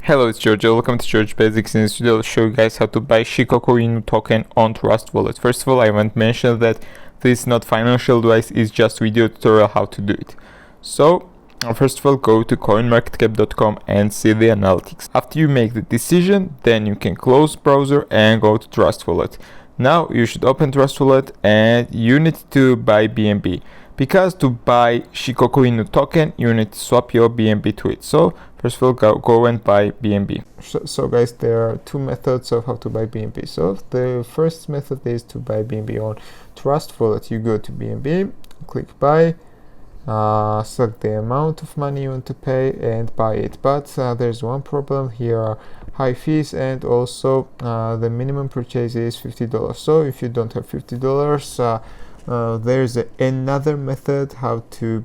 Hello, it's George. Welcome to George Basics. In this video, I'll show you guys how to buy Shikoku Inu token on Trustwallet. First of all, I want to mention that this is not financial advice, it's just video tutorial how to do it. So, first of all, go to coinmarketcap.com and see the analytics. After you make the decision, then you can close browser and go to Trustwallet. Now, you should open Trustwallet and you need to buy BNB. Because to buy Shikoku Inu token, you need to swap your BNB to it. So, first of all, go and buy BNB. So guys, there are two methods of how to buy BNB. So the first method is to buy BNB on Trustwallet. You go to BNB, click buy, select the amount of money you want to pay and buy it. But there's one problem. Here are high fees and also the minimum purchase is $50. So if you don't have $50, there's another method how to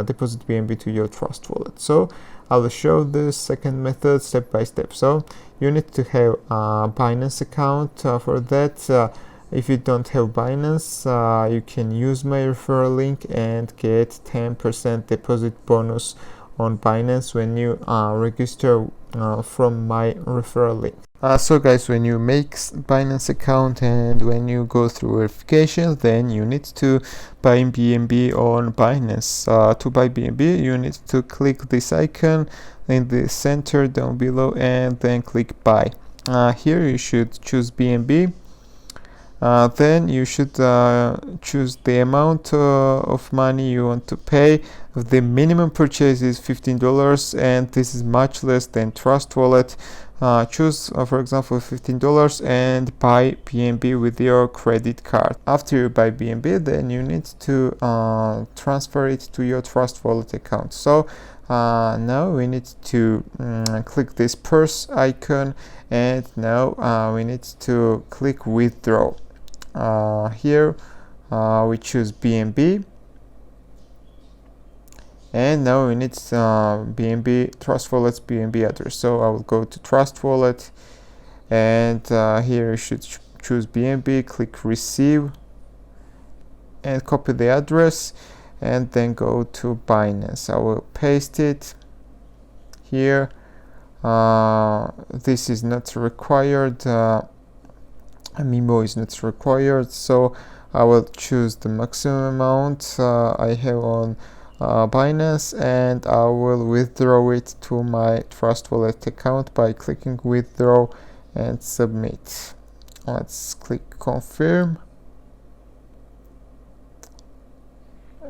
deposit BNB to your Trustwallet. So I will show the second method step by step. So you need to have a Binance account. For that, if you don't have Binance, you can use my referral link and get 10% deposit bonus on Binance when you register from my referral link. So guys, when you make Binance account and when you go through verification, then you need to buy BNB on Binance. To buy BNB, you need to click this icon in the center down below and then click buy. Here you should choose BNB. Then you should choose the amount of money you want to pay. The minimum purchase is $15 and this is much less than Trustwallet. Choose for example $15 and buy BNB with your credit card. After you buy BNB, then you need to transfer it to your Trustwallet account. So now we need to click this purse icon and now we need to click withdraw. Here we choose BNB and now we need BNB Trustwallet's BNB address. So I will go to Trustwallet and here you should choose BNB, click receive and copy the address and then go to Binance. I will paste it here. This is not required. MIMO is not required, so I will choose the maximum amount I have on Binance and I will withdraw it to my Trustwallet account by clicking withdraw and submit. Let's click confirm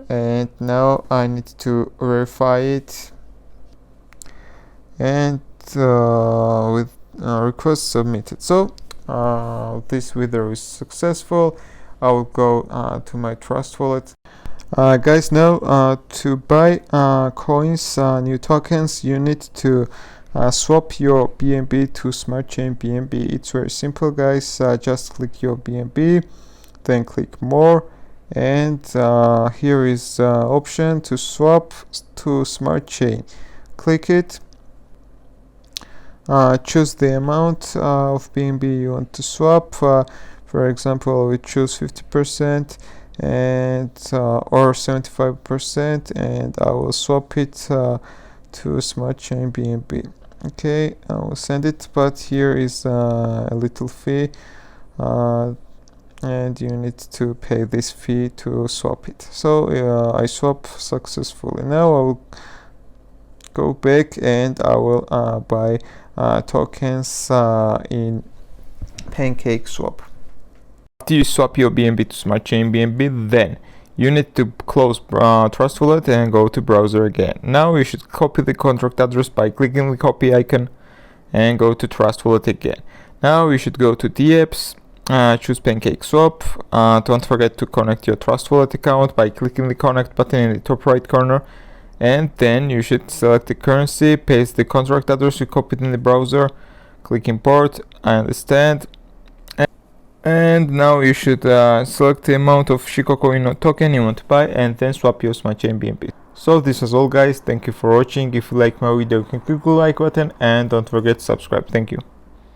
and now I need to verify it and with request submitted. So this withdrawal is successful. I will go to my Trustwallet. Guys, now to buy coins, new tokens, you need to swap your BNB to Smart Chain BNB. It's very simple, guys. Just click your BNB, then click more, and here is option to swap to Smart Chain. Click it. Choose the amount of BNB you want to swap. For example, we choose 50% and or 75%, and I will swap it to Smart Chain BNB. Okay, I will send it, but here is a little fee and you need to pay this fee to swap it. So I swap successfully. Now I will go back and I will buy tokens in Pancakeswap. After you swap your BNB to Smart Chain BNB, then you need to close Trustwallet and go to browser again. Now you should copy the contract address by clicking the copy icon and go to Trustwallet again. Now you should go to dApps, choose Pancakeswap. Don't forget to connect your Trustwallet account by clicking the connect button in the top right corner. And then you should select the currency, paste the contract address you copied in the browser, click import, I understand. And now you should select the amount of Shikoku Inu token you want to buy and then swap your Smart Chain BNB. So this was all, guys. Thank you for watching. If you like my video, you can click the like button and don't forget to subscribe. Thank you.